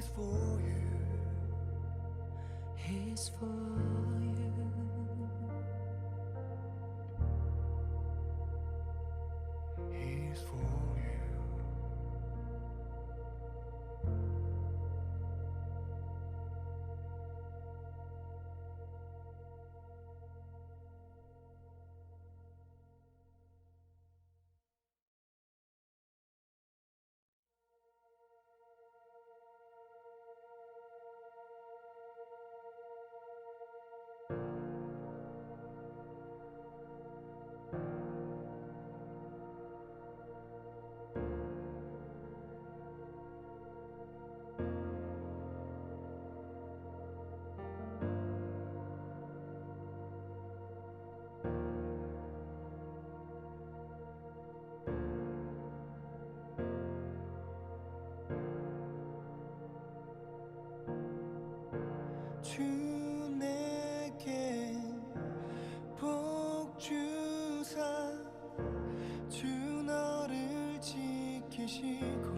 for you. He's for you. He's for you. 주 내게 복 주사 주 너를 지키시고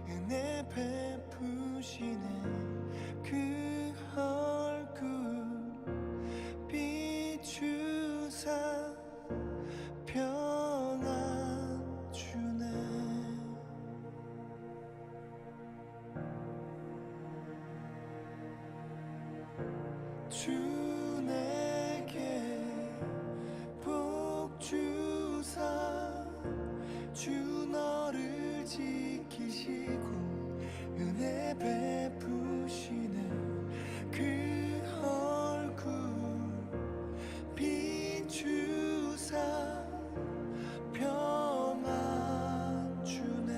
은혜 베푸시네 그 얼굴 비추사 평안 주네 주 내게 복 주사 주 너를 지키시고 은혜 베푸시네 그 얼굴 비추사 평안 주네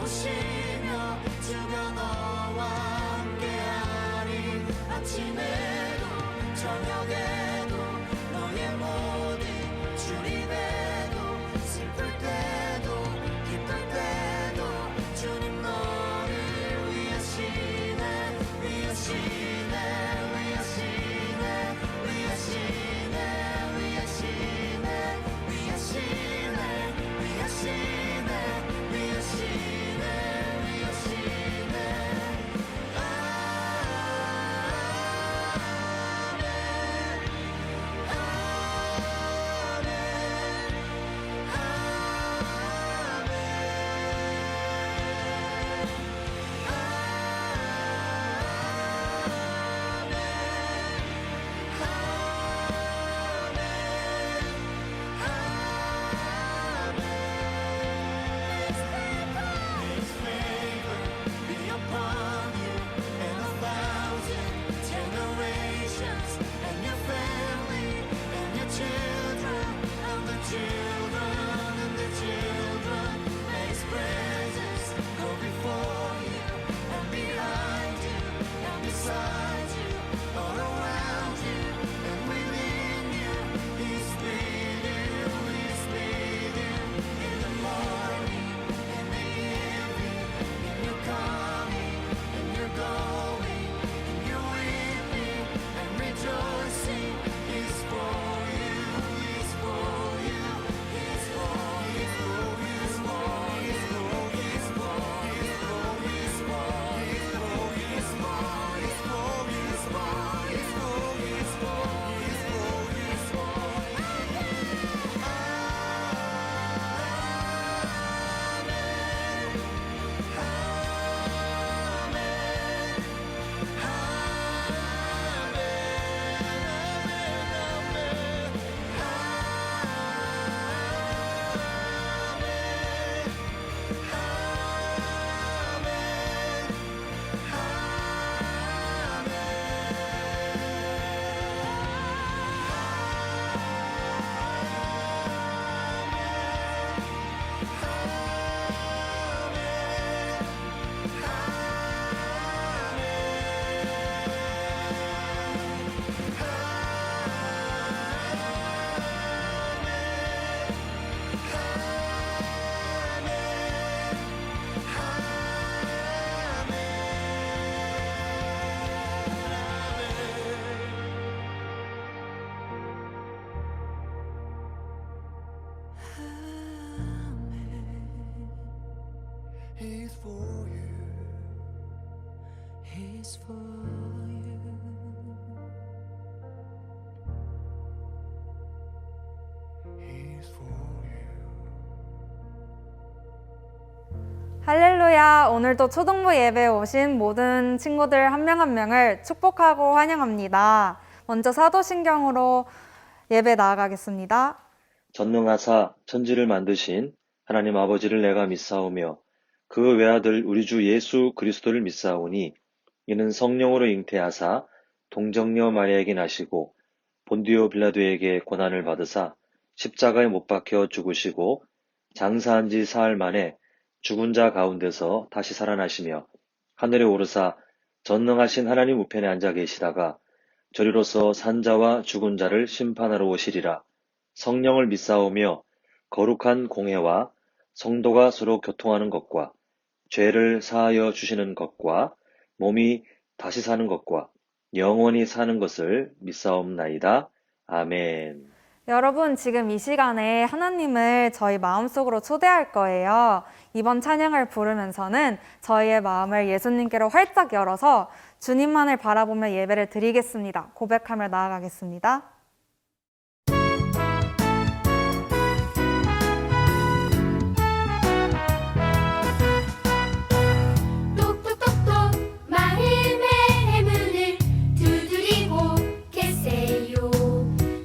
오시며 주가 너와 함께하리 아침에도 저녁에도 너의 모든 주님에도 슬플 때도 기쁠 때도 주님 너를 위하시네 위하시네 위하시네 위하시네 위하시네 위하시네 위하시네 위하시네 위하시네 His favor be upon you and 1,000 generations and your family and your children and the children and the children. May His presence go before you and behind you and beside you, all around you and within you. He's with you, He's with you in the morning, in the evening, in your coming, in your going, in your weeping and rejoicing. He's for you, He's for you, He's for you, He's for you, He's for you, He's for you, He's for you, He's for you, He's for you, He's for you, He's for you, He's for you, He's for you, He's for you, He's for you. He's for you. He's for you. He's for you. 할렐루야! 오늘도 초등부 예배에 오신 모든 친구들 한 명 한 명을 축복하고 환영합니다. 먼저 사도신경으로 예배 나아가겠습니다. 전능하사 천지를 만드신 하나님 아버지를 내가 믿사오며 그 외아들 우리 주 예수 그리스도를 믿사오니 이는 성령으로 잉태하사 동정녀 마리아에게 나시고 본디오 빌라도에게 고난을 받으사 십자가에 못 박혀 죽으시고 장사한 지 사흘 만에 죽은 자 가운데서 다시 살아나시며 하늘에 오르사 전능하신 하나님 우편에 앉아 계시다가 저리로서 산자와 죽은 자를 심판하러 오시리라. 성령을 믿사오며 거룩한 공회와 성도가 서로 교통하는 것과 죄를 사하여 주시는 것과 몸이 다시 사는 것과 영원히 사는 것을 믿사옵나이다. 아멘. 여러분, 지금 이 시간에 하나님을 저희 마음속으로 초대할 거예요. 이번 찬양을 부르면서는 저희의 마음을 예수님께로 활짝 열어서 주님만을 바라보며 예배를 드리겠습니다. 고백하며 나아가겠습니다. 똑똑똑똑 마음의 문을 두드리고 계세요.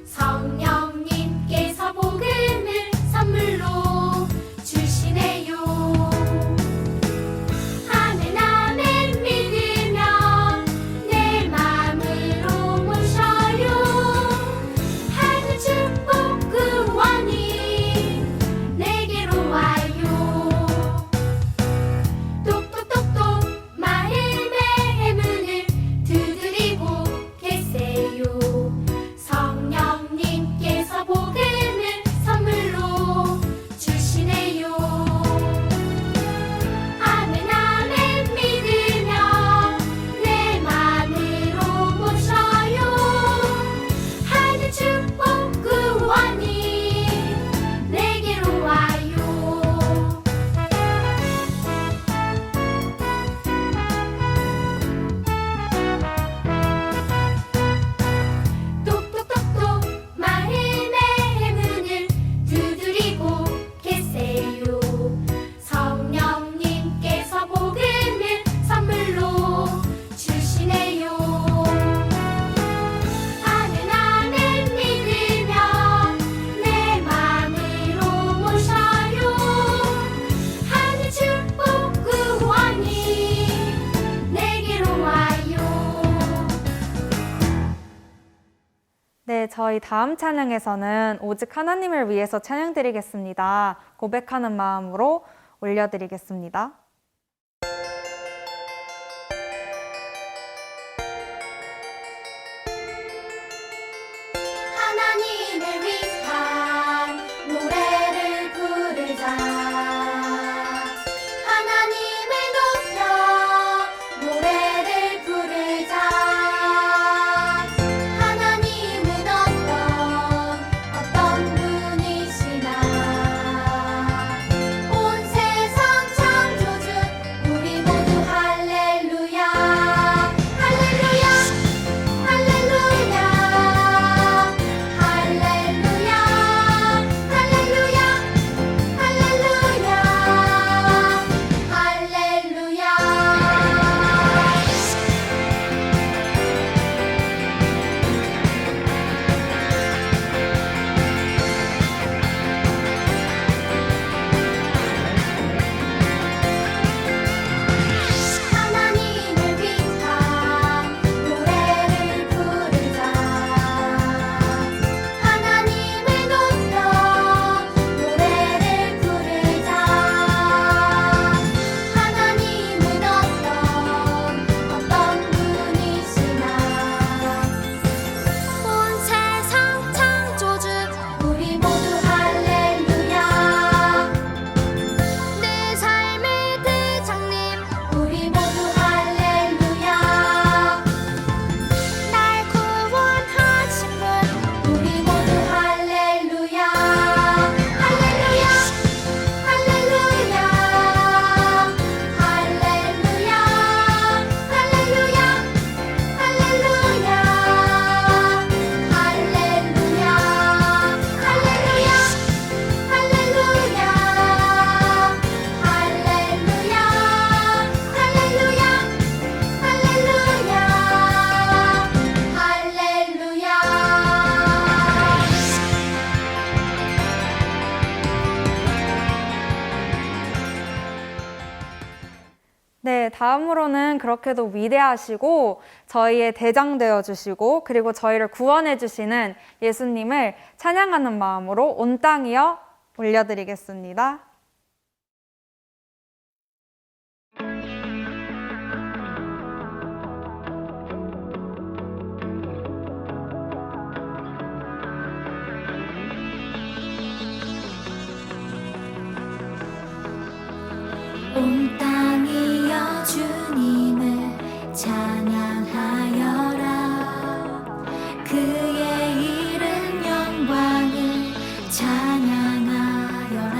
성령님께서 복음을 선물로 주시네요. 아멘 아멘 믿으며 내 마음으로 모셔요. 저희 다음 찬양에서는 오직 하나님을 위해서 찬양드리겠습니다. 고백하는 마음으로 올려드리겠습니다. 하나님을 위한 노래를 부르자. 하나님을 높여 노래를 부르자. 하나님은 어떤 분이시나. 온 세상 창조주 우리 모두 할렐루야. 할렐루야. 할렐루야. 할렐루야. 할렐루야. 할렐루야. 할렐루야. 하나님을 위한 노래를 부르자. 하나님을 높여 노래를 부르자. 하나님은 어떤 분이시나. 온 세상 창조주 우리 모두 할렐루야. 내 삶의 대장님 우리 모두 할렐루야. 날 구원하신 분 우리 모두 할렐루야. 할렐루야. 할렐루야. 할렐루야. 할렐루야. 할렐루야. 할렐루야. 할렐루야. 할렐루야. 할렐루야. 할렐루야. 네, 다음으로는 그렇게도 위대하시고 저희의 대장 되어 주시고 그리고 저희를 구원해 주시는 예수님을 찬양하는 마음으로 온 땅이여 올려드리겠습니다. 온 땅이여 주님을 찬양하여라. 그의 이름 영광을 찬양하여라.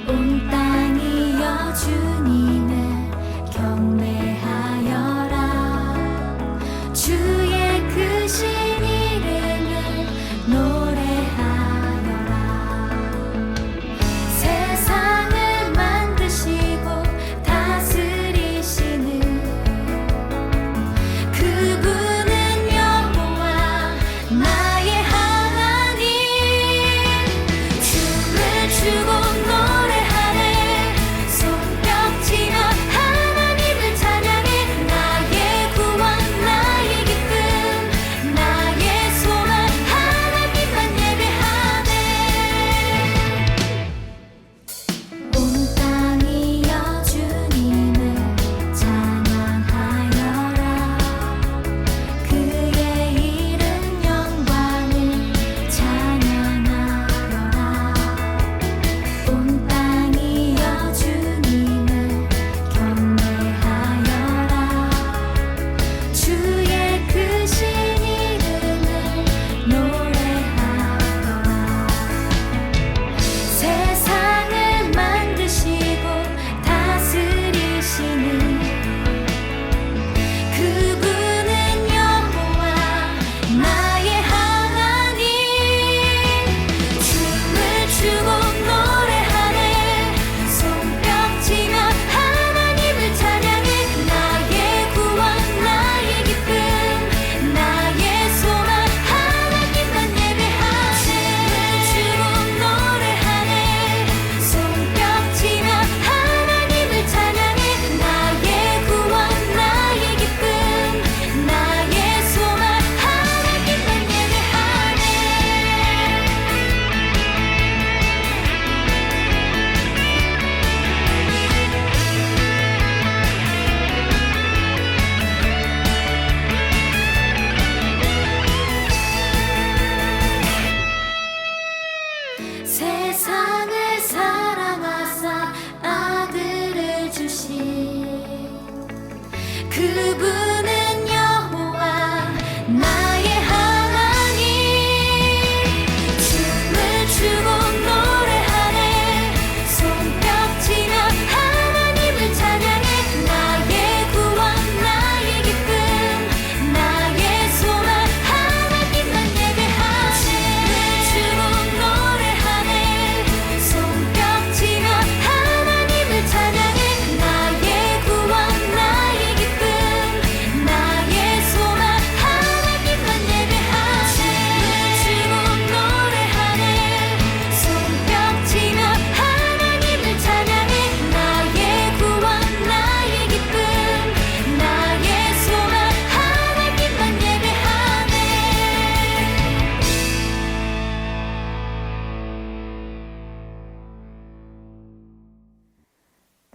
온 땅이여 주님을 경배하여라. 주의 크신 이름을 노래하여라. 세상을 만드시고 다스리시는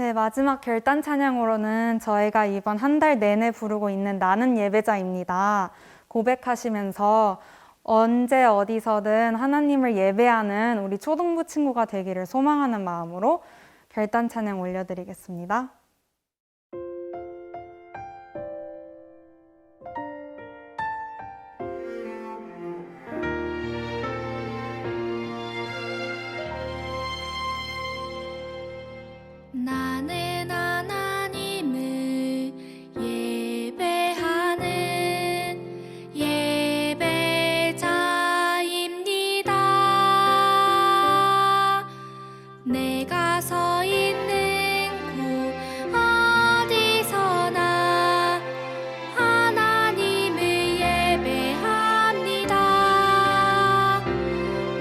네, 마지막 결단 찬양으로는 저희가 이번 한 달 내내 부르고 있는 나는 예배자입니다. 고백하시면서 언제 어디서든 하나님을 예배하는 우리 초등부 친구가 되기를 소망하는 마음으로 결단 찬양 올려드리겠습니다. 나는 하나님을 예배하는 예배자입니다. 내가 서 있는 곳 어디서나 하나님을 예배합니다.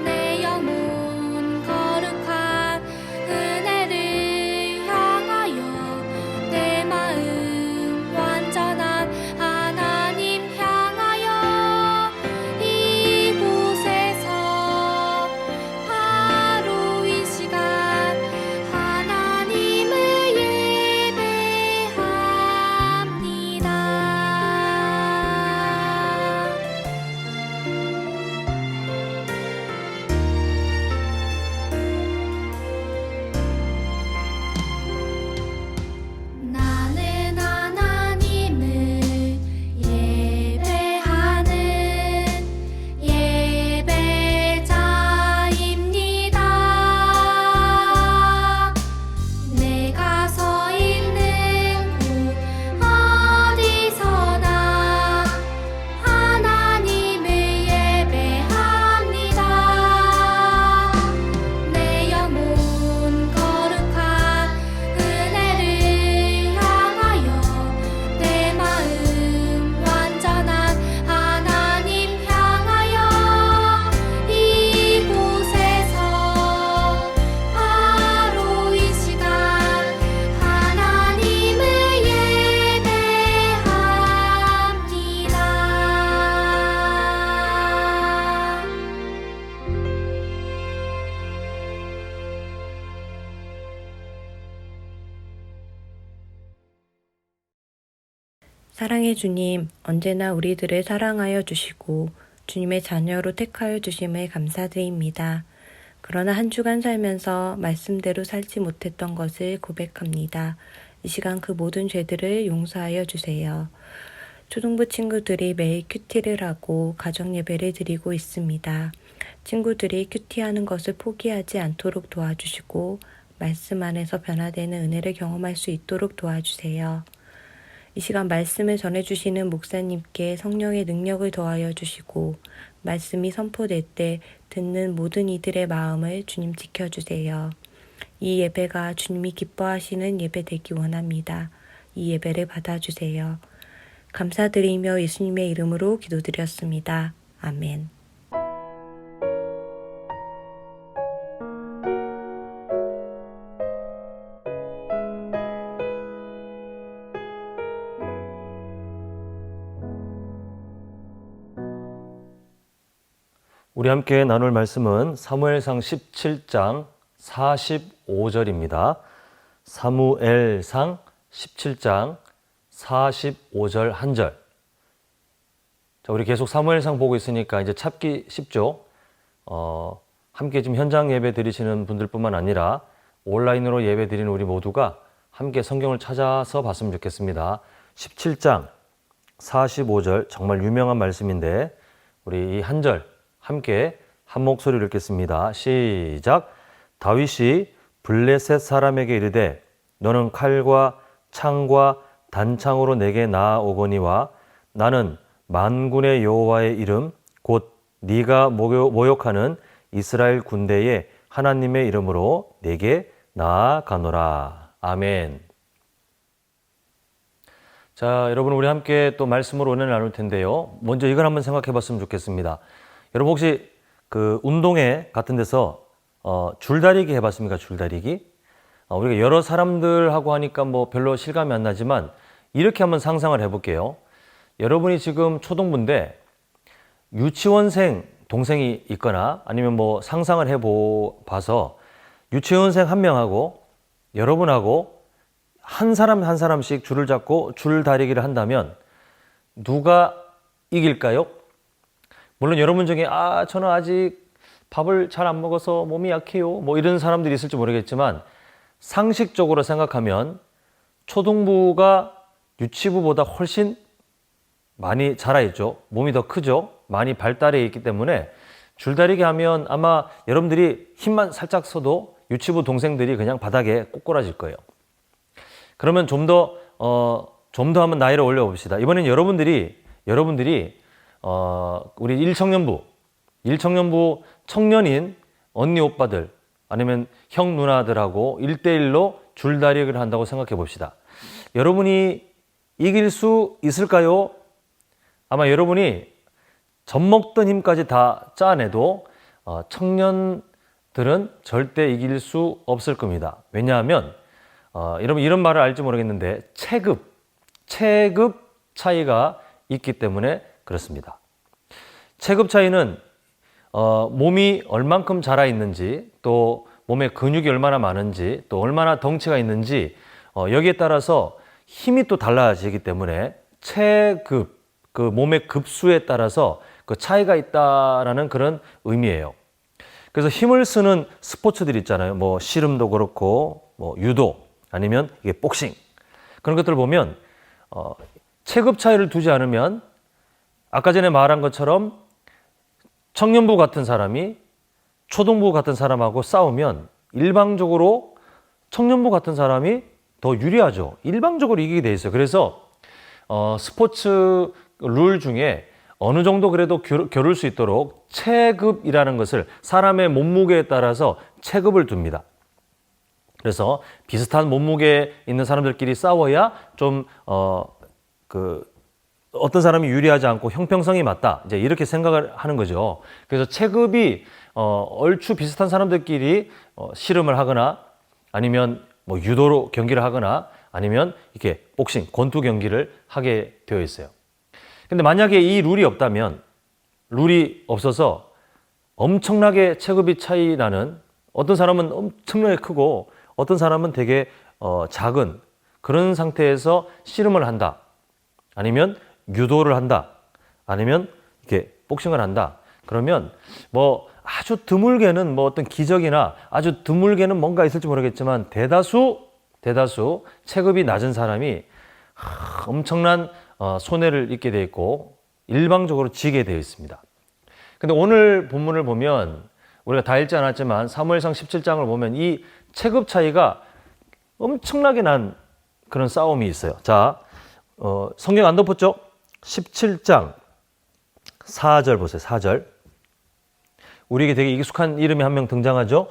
내 영혼 거룩한 은혜를 향하여 내 마음 완전한 하나님 향하여 이곳에서 바로 이 시간 하나님을 예배합니다. 나는 하나님을 예배하는 예배자입니다. 내가 서 있는 곳 어디서나 하나님을 예배합니다. 내 영혼 거룩한 은혜를 향하여 내 마음 완전한 하나님 향하여 이곳에서 바로 이 시간 하나님을 예배합니다. 사랑의 주님, 언제나 우리들을 사랑하여 주시고 주님의 자녀로 택하여 주심을 감사드립니다. 그러나 한 주간 살면서 말씀대로 살지 못했던 것을 고백합니다. 이 시간 그 모든 죄들을 용서하여 주세요. 초등부 친구들이 매일 큐티를 하고 가정 예배를 드리고 있습니다. 친구들이 큐티하는 것을 포기하지 않도록 도와주시고 말씀 안에서 변화되는 은혜를 경험할 수 있도록 도와주세요. 이 시간 말씀을 전해주시는 목사님께 성령의 능력을 더하여 주시고 말씀이 선포될 때 듣는 모든 이들의 마음을 주님 지켜주세요. 이 예배가 주님이 기뻐하시는 예배 되기 원합니다. 이 예배를 받아주세요. 감사드리며 예수님의 이름으로 기도드렸습니다. 아멘. 우리 함께 나눌 말씀은 사무엘상 17장 45절입니다. 사무엘상 17장 45절 한 절. 자, 우리 계속 사무엘상 보고 있으니까 이제 찾기 쉽죠? 함께 지금 현장 예배 드리시는 분들뿐만 아니라 온라인으로 예배 드리는 우리 모두가 함께 성경을 찾아서 봤으면 좋겠습니다. 17장 45절 정말 유명한 말씀인데 우리 이 한 절 함께 한 목소리로 읽겠습니다. 시작. 다윗이 블레셋 사람에게 이르되 너는 칼과 창과 단창으로 내게 나아오거니와 나는 만군의 여호와의 이름 곧 네가 모욕하는 이스라엘 군대의 하나님의 이름으로 내게 나아가노라. 아멘. 자, 여러분 우리 함께 또 말씀으로 은혜를 나눌 텐데요. 먼저 이걸 한번 생각해 봤으면 좋겠습니다. 여러분 혹시 그 운동회 같은 데서 줄다리기 해봤습니까? 줄다리기? 우리가 여러 사람들하고 하니까 뭐 별로 실감이 안 나지만 이렇게 한번 상상을 해볼게요. 여러분이 지금 초등부인데 유치원생 동생이 있거나 아니면 뭐 상상을 해봐서 유치원생 한 명하고 여러분하고 한 사람 한 사람씩 줄을 잡고 줄다리기를 한다면 누가 이길까요? 물론 여러분 중에 저는 아직 밥을 잘 안 먹어서 몸이 약해요, 뭐 이런 사람들이 있을지 모르겠지만 상식적으로 생각하면 초등부가 유치부보다 훨씬 많이 자라있죠. 몸이 더 크죠. 많이 발달해 있기 때문에 줄다리기 하면 아마 여러분들이 힘만 살짝 써도 유치부 동생들이 그냥 바닥에 꼬꾸라질 거예요. 그러면 좀 더 한번 나이를 올려봅시다. 이번엔 여러분들이 우리 1청년부 청년인 언니 오빠들 아니면 형 누나들하고 1대1로 줄다리기를 한다고 생각해 봅시다. 여러분이 이길 수 있을까요? 아마 여러분이 젖먹던 힘까지 다 짜내도 청년들은 절대 이길 수 없을 겁니다. 왜냐하면 여러분 이런 말을 알지 모르겠는데 체급 차이가 있기 때문에 그렇습니다. 체급 차이는 몸이 얼만큼 자라 있는지, 또 몸에 근육이 얼마나 많은지, 또 얼마나 덩치가 있는지 여기에 따라서 힘이 또 달라지기 때문에 체급, 그 몸의 급수에 따라서 그 차이가 있다라는 그런 의미예요. 그래서 힘을 쓰는 스포츠들 있잖아요. 뭐 씨름도 그렇고, 뭐 유도, 아니면 이게 복싱, 그런 것들을 보면 체급 차이를 두지 않으면 아까 전에 말한 것처럼 청년부 같은 사람이 초등부 같은 사람하고 싸우면 일방적으로 청년부 같은 사람이 더 유리하죠. 일방적으로 이기게 돼 있어요. 그래서 스포츠 룰 중에 어느 정도 그래도 겨룰 수 있도록 체급이라는 것을 사람의 몸무게에 따라서 체급을 둡니다. 그래서 비슷한 몸무게에 있는 사람들끼리 싸워야 좀 어떤 사람이 유리하지 않고 형평성이 맞다, 이제 이렇게 생각을 하는 거죠. 그래서 체급이 얼추 비슷한 사람들끼리 씨름을 하거나 아니면 뭐 유도로 경기를 하거나 아니면 이렇게 복싱, 권투 경기를 하게 되어 있어요. 근데 만약에 이 룰이 없어서 엄청나게 체급이 차이 나는, 어떤 사람은 엄청나게 크고 어떤 사람은 되게 작은 그런 상태에서 씨름을 한다, 아니면 유도를 한다, 아니면 이렇게 복싱을 한다, 그러면 뭐 아주 드물게는 뭐 어떤 기적이나 아주 드물게는 뭔가 있을지 모르겠지만 대다수 체급이 낮은 사람이 엄청난 손해를 입게 되어 있고 일방적으로 지게 되어 있습니다. 근데 오늘 본문을 보면 우리가 다 읽지 않았지만 사무엘상 17장을 보면 이 체급 차이가 엄청나게 난 그런 싸움이 있어요. 자, 성경 안 덮었죠? 17장 4절 보세요. 4절. 우리에게 되게 익숙한 이름이 한 명 등장하죠?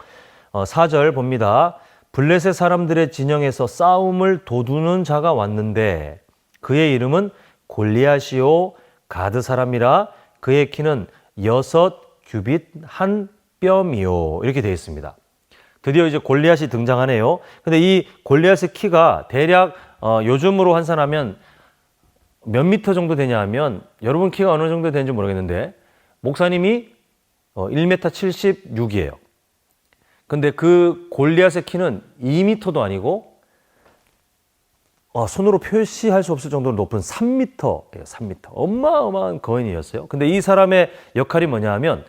4절 봅니다. 블레셋 사람들의 진영에서 싸움을 도두는 자가 왔는데 그의 이름은 골리앗이요 가드 사람이라 그의 키는 6규빗 한 뼘이요, 이렇게 되어 있습니다. 드디어 이제 골리앗이 등장하네요. 근데 이 골리앗의 키가 대략 요즘으로 환산하면 몇 미터 정도 되냐 하면, 여러분 키가 어느 정도 되는지 모르겠는데 목사님이 1m 76이에요. 근데 그 골리앗의 키는 2m도 아니고 손으로 표시할 수 없을 정도로 높은 3m예요. 3m. 어마어마한 거인이었어요. 근데 이 사람의 역할이 뭐냐 하면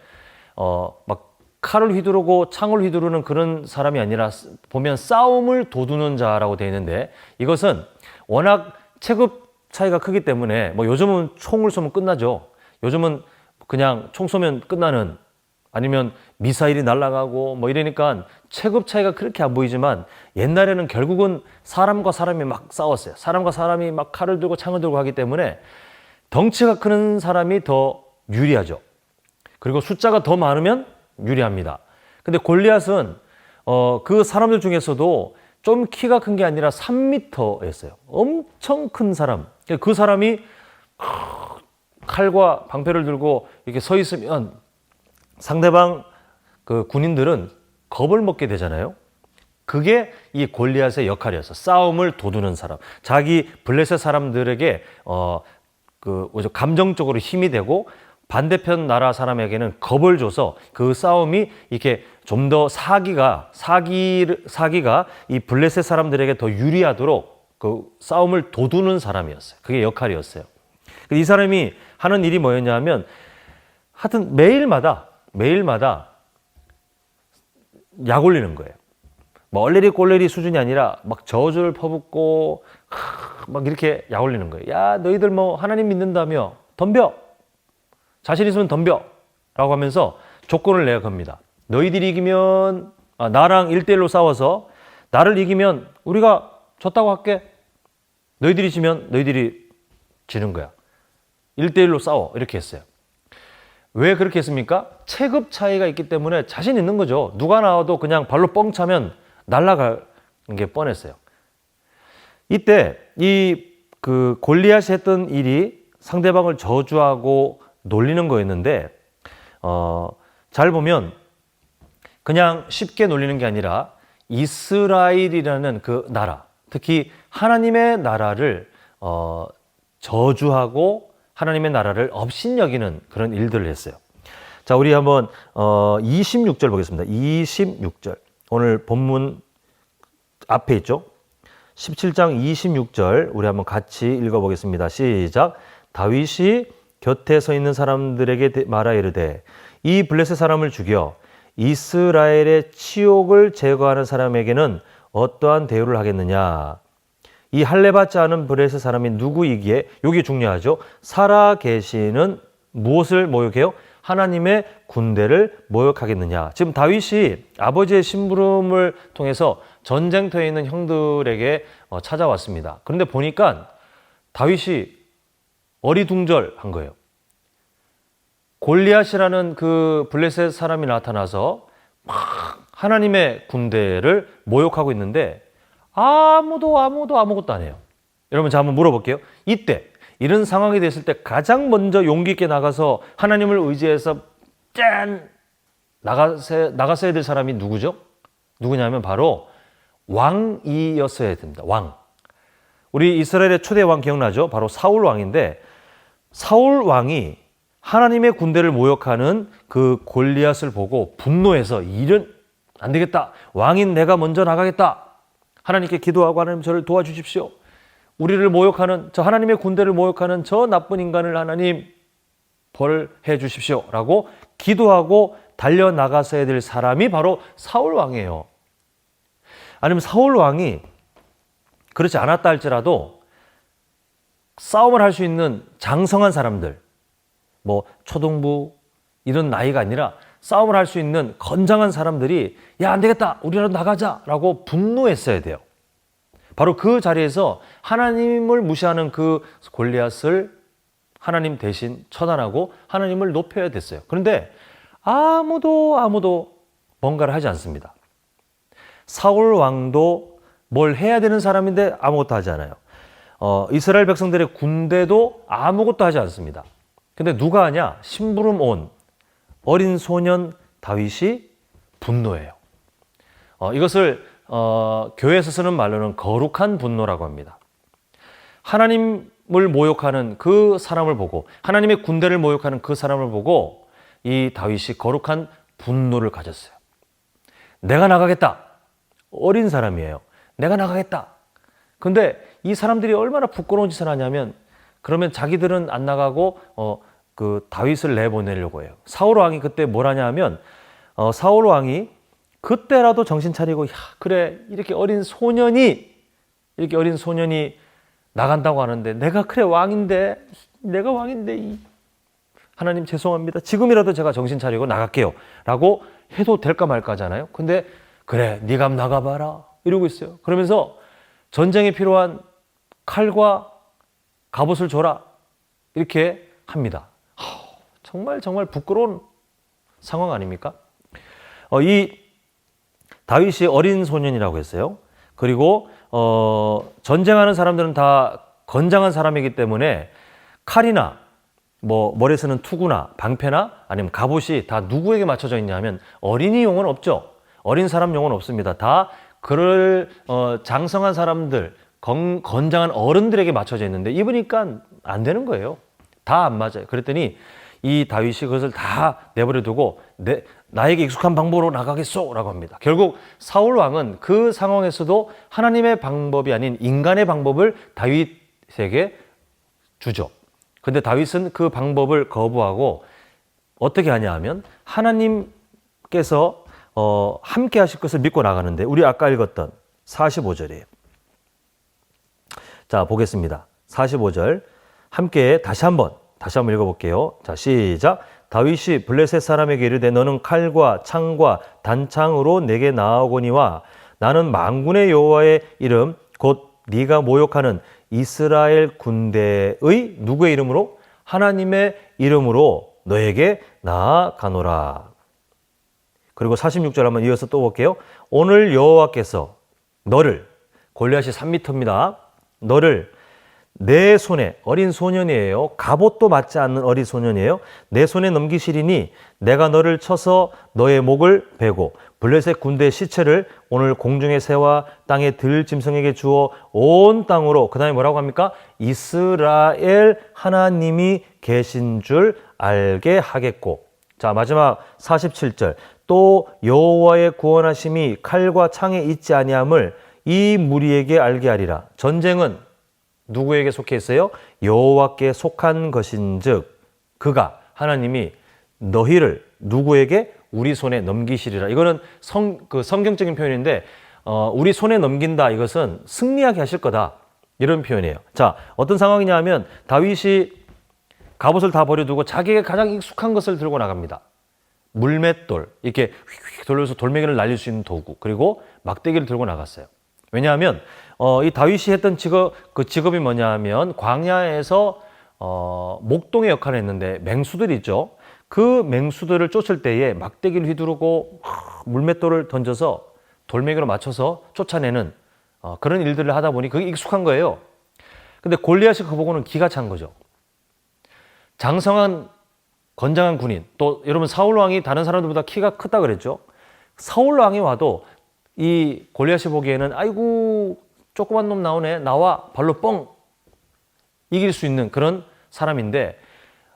막 칼을 휘두르고 창을 휘두르는 그런 사람이 아니라 보면 싸움을 도두는 자라고 되어 있는데, 이것은 워낙 체급 차이가 크기 때문에 뭐 요즘은 총을 쏘면 끝나죠. 요즘은 그냥 총 쏘면 끝나는, 아니면 미사일이 날아가고 뭐 이러니까 체급 차이가 그렇게 안 보이지만 옛날에는 결국은 사람과 사람이 막 싸웠어요. 사람과 사람이 막 칼을 들고 창을 들고 하기 때문에 덩치가 큰 사람이 더 유리하죠. 그리고 숫자가 더 많으면 유리합니다. 근데 골리앗은 그 사람들 중에서도 좀 키가 큰 게 아니라 3m였어요. 엄청 큰 사람. 그 사람이 칼과 방패를 들고 이렇게 서 있으면 상대방 그 군인들은 겁을 먹게 되잖아요. 그게 이 골리앗의 역할이었어. 싸움을 도두는 사람. 자기 블레셋 사람들에게 감정적으로 힘이 되고 반대편 나라 사람에게는 겁을 줘서 그 싸움이 이렇게 좀 더 사기가 이 블레셋 사람들에게 더 유리하도록 그 싸움을 도두는 사람이었어요. 그게 역할이었어요. 이 사람이 하는 일이 뭐였냐면 하여튼 매일마다 약 올리는 거예요. 뭐 얼레리 꼴레리 수준이 아니라 막 저주를 퍼붓고 막 이렇게 약 올리는 거예요. 야, 너희들 뭐 하나님 믿는다며 덤벼. 자신 있으면 덤벼. 라고 하면서 조건을 내가 겁니다. 너희들이 이기면 나랑 1대1로 싸워서 나를 이기면 우리가 졌다고 할게. 너희들이 지면 너희들이 지는 거야. 1대1로 싸워. 이렇게 했어요. 왜 그렇게 했습니까? 체급 차이가 있기 때문에 자신 있는 거죠. 누가 나와도 그냥 발로 뻥 차면 날아가는 게 뻔했어요. 이때 그 골리앗이 했던 일이 상대방을 저주하고 놀리는 거였는데 잘 보면 그냥 쉽게 놀리는 게 아니라 이스라엘이라는 그 나라, 특히 하나님의 나라를 저주하고 하나님의 나라를 업신여기는 그런 일들을 했어요. 자, 우리 한번 26절 보겠습니다. 26절. 오늘 본문 앞에 있죠. 17장 26절 우리 한번 같이 읽어보겠습니다. 시작. 다윗이 곁에 서 있는 사람들에게 말하 이르되 이 블레셋 사람을 죽여 이스라엘의 치욕을 제거하는 사람에게는 어떠한 대우를 하겠느냐. 이 할례받지 않은 블레셋 사람이 누구이기에, 여기 중요하죠. 살아계시는 무엇을 모욕해요? 하나님의 군대를 모욕하겠느냐. 지금 다윗이 아버지의 심부름을 통해서 전쟁터에 있는 형들에게 찾아왔습니다. 그런데 보니까 다윗이 어리둥절한 거예요. 골리앗이라는 그 블레셋 사람이 나타나서 막 하나님의 군대를 모욕하고 있는데 아무것도 안 해요. 여러분, 제가 한번 물어볼게요. 이때 이런 상황이 됐을 때 가장 먼저 용기 있게 나가서 하나님을 의지해서 나갔어야 될 사람이 누구죠? 누구냐면 바로 왕이었어야 됩니다. 왕. 우리 이스라엘의 초대 왕 기억나죠? 바로 사울 왕인데, 사울 왕이 하나님의 군대를 모욕하는 그 골리앗을 보고 분노해서 이런 안 되겠다. 왕인 내가 먼저 나가겠다. 하나님께 기도하고 하나님 저를 도와주십시오. 우리를 모욕하는 저 하나님의 군대를 모욕하는 저 나쁜 인간을 하나님 벌해 주십시오. 라고 기도하고 달려나가서야 될 사람이 바로 사울 왕이에요. 아니면 사울 왕이 그렇지 않았다 할지라도 싸움을 할 수 있는 장성한 사람들, 뭐 초등부 이런 나이가 아니라 싸움을 할 수 있는 건장한 사람들이 야, 안 되겠다. 우리라도 나가자. 라고 분노했어야 돼요. 바로 그 자리에서 하나님을 무시하는 그 골리앗을 하나님 대신 처단하고 하나님을 높여야 됐어요. 그런데 아무도 뭔가를 하지 않습니다. 사울 왕도 뭘 해야 되는 사람인데 아무것도 하지 않아요. 이스라엘 백성들의 군대도 아무것도 하지 않습니다. 근데 누가 하냐? 심부름 온 어린 소년 다윗이 분노해요. 이것을 교회에서 쓰는 말로는 거룩한 분노라고 합니다. 하나님을 모욕하는 그 사람을 보고, 하나님의 군대를 모욕하는 그 사람을 보고 이 다윗이 거룩한 분노를 가졌어요. 내가 나가겠다. 어린 사람이에요. 내가 나가겠다. 근데 이 사람들이 얼마나 부끄러운 짓을 하냐면, 그러면 자기들은 안 나가고 그 다윗을 내보내려고 해요. 사울 왕이 그때 뭘 하냐 하면, 사울 왕이 그때라도 정신 차리고, 야, 그래, 이렇게 어린 소년이 나간다고 하는데 내가 내가 왕인데 하나님 죄송합니다. 지금이라도 제가 정신 차리고 나갈게요. 라고 해도 될까 말까 하잖아요. 근데 그래, 네가 나가봐라. 이러고 있어요. 그러면서 전쟁에 필요한 칼과 갑옷을 줘라. 이렇게 합니다. 정말 부끄러운 상황 아닙니까? 이 다윗이 어린 소년이라고 했어요. 그리고 전쟁하는 사람들은 다 건장한 사람이기 때문에 칼이나 뭐 머리에 쓰는 투구나 방패나 아니면 갑옷이 다 누구에게 맞춰져 있냐면 어린이용은 없죠. 어린 사람용은 없습니다. 다 그럴 장성한 사람들, 건장한 어른들에게 맞춰져 있는데 입으니까 안 되는 거예요. 다 안 맞아요. 그랬더니 이 다윗이 그것을 다 내버려 두고 나에게 익숙한 방법으로 나가겠소 라고 합니다. 결국 사울 왕은 그 상황에서도 하나님의 방법이 아닌 인간의 방법을 다윗에게 주죠. 근데 다윗은 그 방법을 거부하고 어떻게 하냐 하면 하나님께서 함께 하실 것을 믿고 나가는데, 우리 아까 읽었던 45절이에요. 자, 보겠습니다. 45절 함께 다시 한번 읽어볼게요. 자, 시작. 다윗이 블레셋 사람에게 이르되 너는 칼과 창과 단창으로 내게 나아오거니와 나는 만군의 여호와의 이름 곧 네가 모욕하는 이스라엘 군대의 누구의 이름으로? 하나님의 이름으로 너에게 나아가노라. 그리고 46절 한번 이어서 또 볼게요. 오늘 여호와께서 너를, 골리앗이 3m입니다. 너를 내 손에, 어린 소년이에요. 갑옷도 맞지 않는 어린 소년이에요. 내 손에 넘기시리니 내가 너를 쳐서 너의 목을 베고 블레셋 군대의 시체를 오늘 공중의 새와 땅의 들짐승에게 주어 온 땅으로, 그 다음에 뭐라고 합니까? 이스라엘 하나님이 계신 줄 알게 하겠고. 자, 마지막 47절. 또 여호와의 구원하심이 칼과 창에 있지 아니함을 이 무리에게 알게 하리라. 전쟁은 누구에게 속해 있어요? 여호와께 속한 것인즉 그가, 하나님이 너희를 누구에게? 우리 손에 넘기시리라. 이거는 성경적인 표현인데 우리 손에 넘긴다, 이것은 승리하게 하실 거다, 이런 표현이에요. 자, 어떤 상황이냐 하면 다윗이 갑옷을 다 버려두고 자기에게 가장 익숙한 것을 들고 나갑니다. 물맷돌, 이렇게 휙휙 돌려서 돌멩이를 날릴 수 있는 도구, 그리고 막대기를 들고 나갔어요. 왜냐하면 이 다윗이 했던 직업이 뭐냐 하면 광야에서 목동의 역할을 했는데, 맹수들이 있죠. 그 맹수들을 쫓을 때에 막대기를 휘두르고 물맷돌을 던져서 돌멩이로 맞춰서 쫓아내는 그런 일들을 하다 보니 그게 익숙한 거예요. 근데 골리앗이 그거 보고는 기가 찬 거죠. 장성한 건장한 군인, 또 여러분 사울 왕이 다른 사람들보다 키가 크다 그랬죠. 사울 왕이 와도 이 골리앗이 보기에는 아이고 조그만 놈 나오네, 나와 발로 뻥 이길 수 있는 그런 사람인데,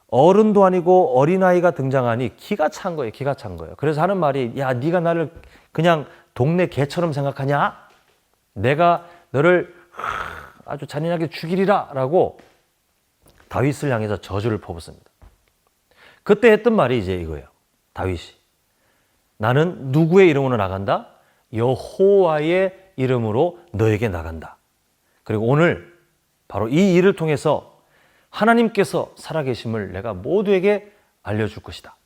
어른도 아니고 어린아이가 등장하니 기가 찬 거예요. 기가 찬 거예요. 그래서 하는 말이, 야, 네가 나를 그냥 동네 개처럼 생각하냐? 내가 너를 아주 잔인하게 죽이리라 라고 다윗을 향해서 저주를 퍼붓습니다. 그때 했던 말이 이제 이거예요. 다윗이, 나는 누구의 이름으로 나간다? 여호와의 이름으로 너에게 나간다. 그리고 오늘 바로 이 일을 통해서 하나님께서 살아계심을 내가 모두에게 알려줄 것이다.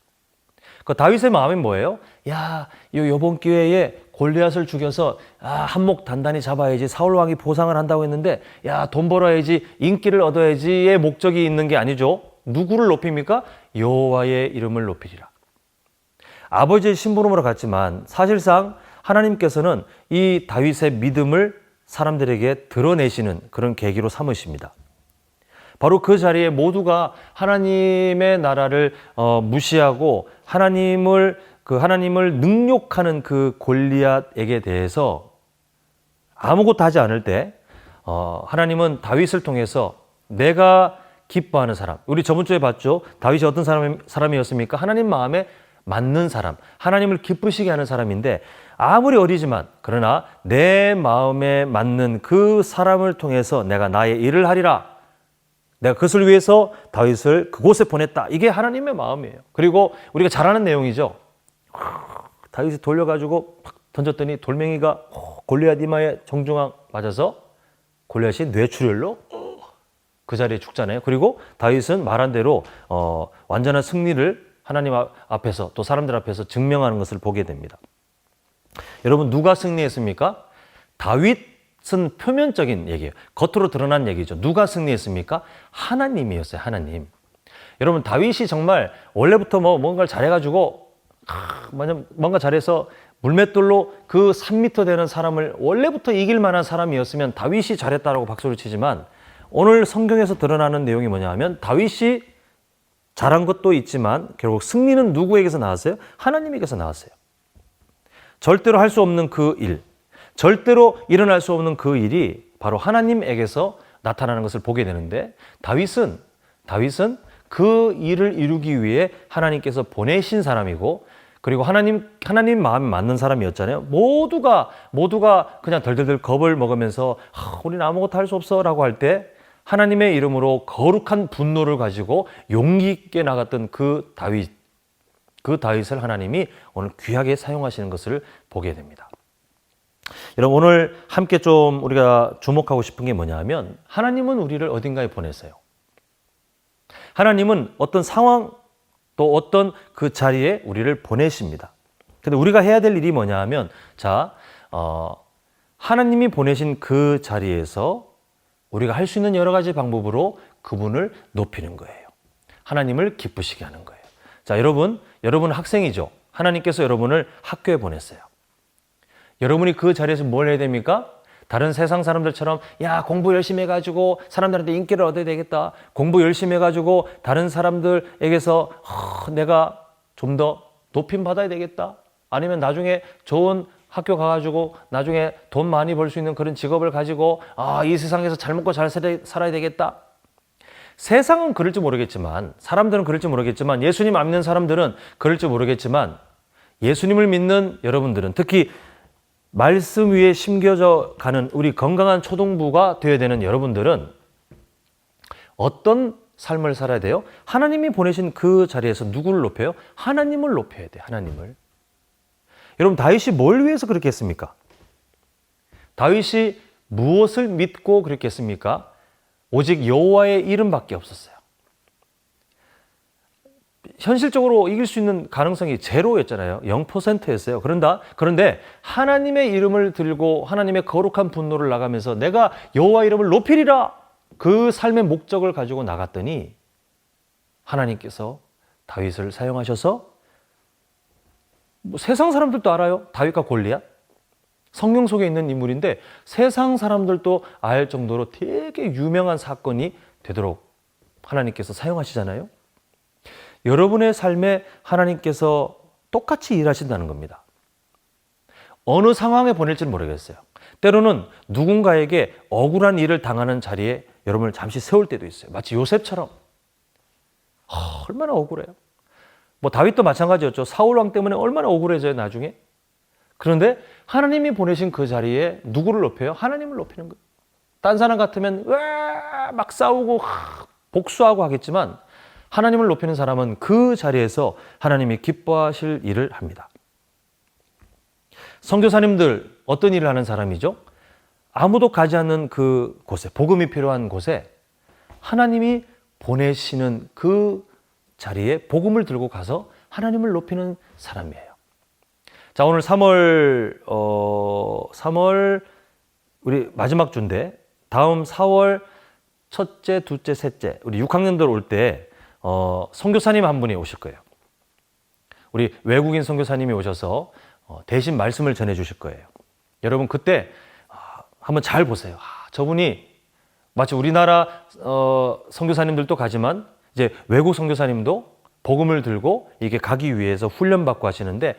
그 다윗의 마음이 뭐예요? 야, 이번 기회에 골리앗을 죽여서 한몫 단단히 잡아야지, 사울 왕이 보상을 한다고 했는데, 야, 돈 벌어야지, 인기를 얻어야지의 목적이 있는 게 아니죠. 누구를 높입니까? 여호와의 이름을 높이리라. 아버지의 심부름으로 갔지만 사실상 하나님께서는 이 다윗의 믿음을 사람들에게 드러내시는 그런 계기로 삼으십니다. 바로 그 자리에 모두가 하나님의 나라를 무시하고 하나님을 능욕하는 그 골리앗에게 대해서 아무것도 하지 않을 때 하나님은 다윗을 통해서 내가 기뻐하는 사람, 우리 저번 주에 봤죠? 다윗이 어떤 사람이었습니까? 하나님 마음에 맞는 사람, 하나님을 기쁘시게 하는 사람인데, 아무리 어리지만 그러나 내 마음에 맞는 그 사람을 통해서 내가 나의 일을 하리라. 내가 그것을 위해서 다윗을 그곳에 보냈다. 이게 하나님의 마음이에요. 그리고 우리가 잘 아는 내용이죠. 다윗이 돌려가지고 팍 던졌더니 돌멩이가 골리앗 이마에 정중앙 맞아서 골리앗이 뇌출혈로 그 자리에 죽잖아요. 그리고 다윗은 말한 대로 완전한 승리를 하나님 앞에서 또 사람들 앞에서 증명하는 것을 보게 됩니다. 여러분, 누가 승리했습니까? 다윗은 표면적인 얘기예요. 겉으로 드러난 얘기죠. 누가 승리했습니까? 하나님이었어요. 하나님. 여러분, 다윗이 정말 원래부터 뭔가를 잘해가지고 뭔가 잘해서 물맷돌로 그 3m 되는 사람을 원래부터 이길 만한 사람이었으면 다윗이 잘했다라고 박수를 치지만, 오늘 성경에서 드러나는 내용이 뭐냐 하면 다윗이 잘한 것도 있지만 결국 승리는 누구에게서 나왔어요? 하나님에게서 나왔어요. 절대로 할 수 없는 그 일, 절대로 일어날 수 없는 그 일이 바로 하나님에게서 나타나는 것을 보게 되는데, 다윗은 그 일을 이루기 위해 하나님께서 보내신 사람이고, 그리고 하나님 마음에 맞는 사람이었잖아요. 모두가 그냥 덜덜덜 겁을 먹으면서 우리는 아무것도 할 수 없어라고 할 때 하나님의 이름으로 거룩한 분노를 가지고 용기 있게 나갔던 그 다윗을 하나님이 오늘 귀하게 사용하시는 것을 보게 됩니다. 여러분, 오늘 함께 좀 우리가 주목하고 싶은 게 뭐냐면 하나님은 우리를 어딘가에 보내세요. 하나님은 어떤 상황 또 어떤 그 자리에 우리를 보내십니다. 근데 우리가 해야 될 일이 뭐냐 하면 하나님이 보내신 그 자리에서 우리가 할 수 있는 여러 가지 방법으로 그분을 높이는 거예요. 하나님을 기쁘시게 하는 거예요. 자, 여러분 학생이죠. 하나님께서 여러분을 학교에 보냈어요. 여러분이 그 자리에서 뭘 해야 됩니까? 다른 세상 사람들처럼 야, 공부 열심히 해가지고 사람들한테 인기를 얻어야 되겠다. 공부 열심히 해가지고 다른 사람들에게서 내가 좀 더 높임 받아야 되겠다. 아니면 나중에 좋은 학교 가가지고 나중에 돈 많이 벌 수 있는 그런 직업을 가지고 이 세상에서 잘 먹고 잘 살아야 되겠다. 세상은 그럴지 모르겠지만, 사람들은 그럴지 모르겠지만, 예수님 안 믿는 사람들은 그럴지 모르겠지만, 예수님을 믿는 여러분들은, 특히 말씀 위에 심겨져 가는 우리 건강한 초등부가 되어야 되는 여러분들은 어떤 삶을 살아야 돼요? 하나님이 보내신 그 자리에서 누구를 높여요? 하나님을 높여야 돼요. 하나님을. 여러분, 다윗이 뭘 위해서 그렇게 했습니까? 다윗이 무엇을 믿고 그렇게 했습니까? 오직 여호와의 이름밖에 없었어요. 현실적으로 이길 수 있는 가능성이 제로였잖아요. 0%였어요. 그런데 하나님의 이름을 들고 하나님의 거룩한 분노를 나가면서 내가 여호와 이름을 높이리라, 그 삶의 목적을 가지고 나갔더니 하나님께서 다윗을 사용하셔서 세상 사람들도 알아요. 다윗과 골리앗. 성경 속에 있는 인물인데 세상 사람들도 알 정도로 되게 유명한 사건이 되도록 하나님께서 사용하시잖아요. 여러분의 삶에 하나님께서 똑같이 일하신다는 겁니다. 어느 상황에 보낼지는 모르겠어요. 때로는 누군가에게 억울한 일을 당하는 자리에 여러분을 잠시 세울 때도 있어요. 마치 요셉처럼. 얼마나 억울해요. 다윗도 마찬가지였죠. 사울 왕 때문에 얼마나 억울해져요, 나중에. 그런데 하나님이 보내신 그 자리에 누구를 높여요? 하나님을 높이는 거예요. 딴 사람 같으면 막 싸우고 복수하고 하겠지만 하나님을 높이는 사람은 그 자리에서 하나님이 기뻐하실 일을 합니다. 선교사님들 어떤 일을 하는 사람이죠? 아무도 가지 않는 그 곳에, 복음이 필요한 곳에 하나님이 보내시는 그 자리에 복음을 들고 가서 하나님을 높이는 사람이에요. 자, 오늘 3월 우리 마지막 주인데 다음 4월 첫째, 둘째, 셋째 우리 6학년들 올 때 선교사님 한 분이 오실 거예요. 우리 외국인 선교사님이 오셔서 대신 말씀을 전해 주실 거예요. 여러분 그때 한번 잘 보세요. 저분이 마치 우리나라 선교사님들도 가지만 이제 외국 선교사님도 복음을 들고 이게 가기 위해서 훈련받고 하시는데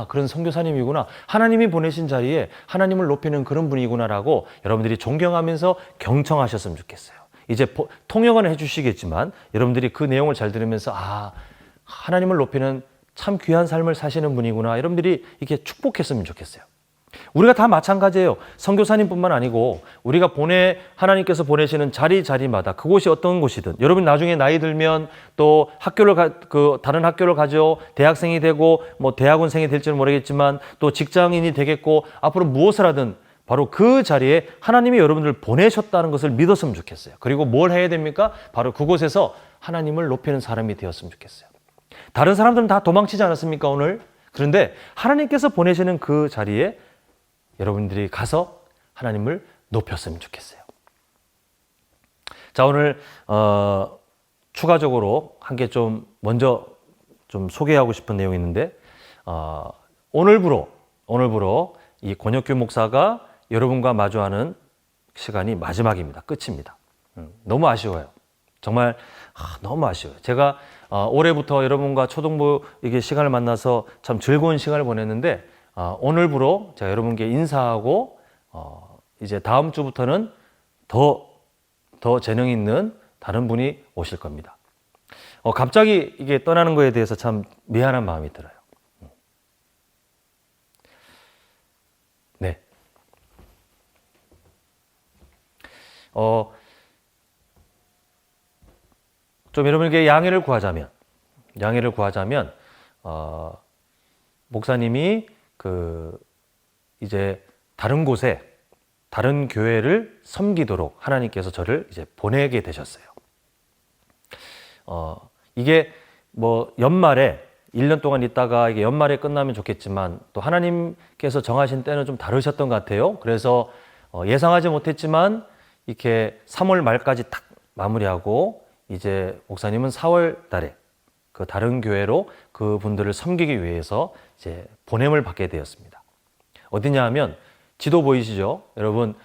그런 선교사님이구나. 하나님이 보내신 자리에 하나님을 높이는 그런 분이구나라고 여러분들이 존경하면서 경청하셨으면 좋겠어요. 이제 통역은 해주시겠지만 여러분들이 그 내용을 잘 들으면서 하나님을 높이는 참 귀한 삶을 사시는 분이구나. 여러분들이 이렇게 축복했으면 좋겠어요. 우리가 다 마찬가지예요. 선교사님뿐만 아니고 우리가 하나님께서 보내시는 자리마다 그곳이 어떤 곳이든 여러분 나중에 나이 들면 또 다른 학교를 가죠. 대학생이 되고 대학원생이 될지는 모르겠지만 또 직장인이 되겠고 앞으로 무엇을 하든 바로 그 자리에 하나님이 여러분들을 보내셨다는 것을 믿었으면 좋겠어요. 그리고 뭘 해야 됩니까? 바로 그곳에서 하나님을 높이는 사람이 되었으면 좋겠어요. 다른 사람들은 다 도망치지 않았습니까, 오늘? 그런데 하나님께서 보내시는 그 자리에 여러분들이 가서 하나님을 높였으면 좋겠어요. 자, 오늘 추가적으로 한 개 좀 먼저 좀 소개하고 싶은 내용이 있는데 오늘부로 이 권혁규 목사가 여러분과 마주하는 시간이 마지막입니다. 끝입니다. 너무 아쉬워요. 정말 너무 아쉬워요. 제가 올해부터 여러분과 초등부 이게 시간을 만나서 참 즐거운 시간을 보냈는데 오늘부로 제가 여러분께 인사하고 이제 다음 주부터는 더 재능 있는 다른 분이 오실 겁니다. 갑자기 이게 떠나는 거에 대해서 참 미안한 마음이 들어요. 좀 여러분에게 양해를 구하자면, 목사님이 이제 다른 곳에, 다른 교회를 섬기도록 하나님께서 저를 이제 보내게 되셨어요. 이게 뭐 연말에 1년 동안 있다가 이게 연말에 끝나면 좋겠지만 또 하나님께서 정하신 때는 좀 다르셨던 것 같아요. 그래서 예상하지 못했지만 이렇게 3월 말까지 딱 마무리하고 이제 목사님은 4월 달에 그 다른 교회로 그 분들을 섬기기 위해서 이제 보냄을 받게 되었습니다. 어디냐 하면 지도 보이시죠? 여러분,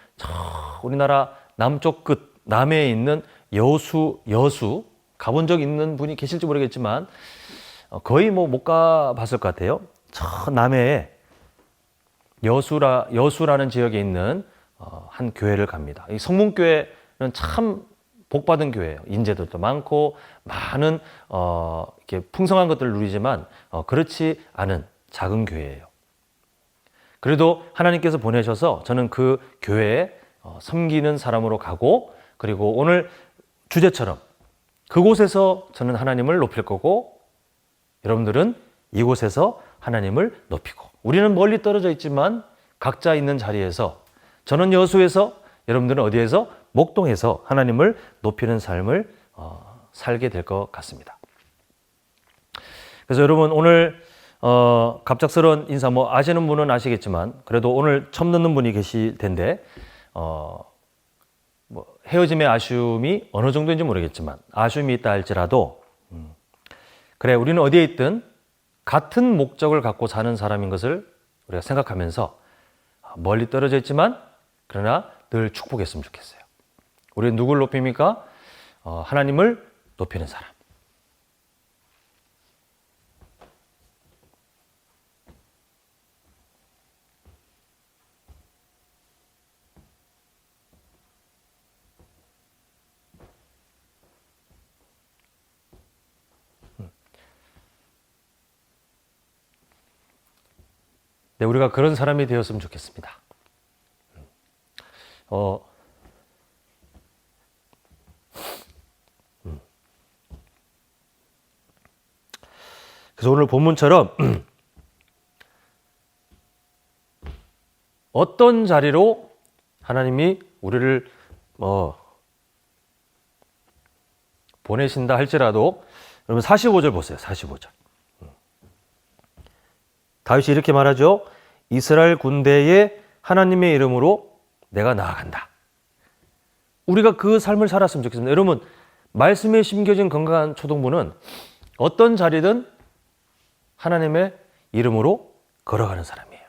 우리나라 남쪽 끝 남해에 있는 여수 가본 적 있는 분이 계실지 모르겠지만 거의 뭐 못 가봤을 것 같아요. 저 남해에 여수라는 지역에 있는 한 교회를 갑니다. 이 성문교회는 참 복받은 교회예요. 인재들도 많고 많은 이렇게 풍성한 것들을 누리지만 그렇지 않은 작은 교회예요. 그래도 하나님께서 보내셔서 저는 그 교회에 섬기는 사람으로 가고, 그리고 오늘 주제처럼 그곳에서 저는 하나님을 높일 거고 여러분들은 이곳에서 하나님을 높이고, 우리는 멀리 떨어져 있지만 각자 있는 자리에서, 저는 여수에서, 여러분들은 어디에서? 목동에서 하나님을 높이는 삶을 살게 될 것 같습니다. 그래서 여러분, 오늘 갑작스러운 인사, 뭐 아시는 분은 아시겠지만 그래도 오늘 처음 듣는 분이 계실 텐데 뭐 헤어짐의 아쉬움이 어느 정도인지 모르겠지만 아쉬움이 있다 할지라도 그래, 우리는 어디에 있든 같은 목적을 갖고 사는 사람인 것을 우리가 생각하면서 멀리 떨어져 있지만 그러나 늘 축복했으면 좋겠어요. 우리는 누굴 높입니까? 하나님을 높이는 사람. 네, 우리가 그런 사람이 되었으면 좋겠습니다. 그래서 오늘 본문처럼 어떤 자리로 하나님이 우리를 보내신다 할지라도, 여러분 45절 보세요. 45절. 다윗이 이렇게 말하죠. 이스라엘 군대에 하나님의 이름으로 내가 나아간다. 우리가 그 삶을 살았으면 좋겠습니다. 여러분, 말씀에 심겨진 건강한 초등부는 어떤 자리든 하나님의 이름으로 걸어가는 사람이에요.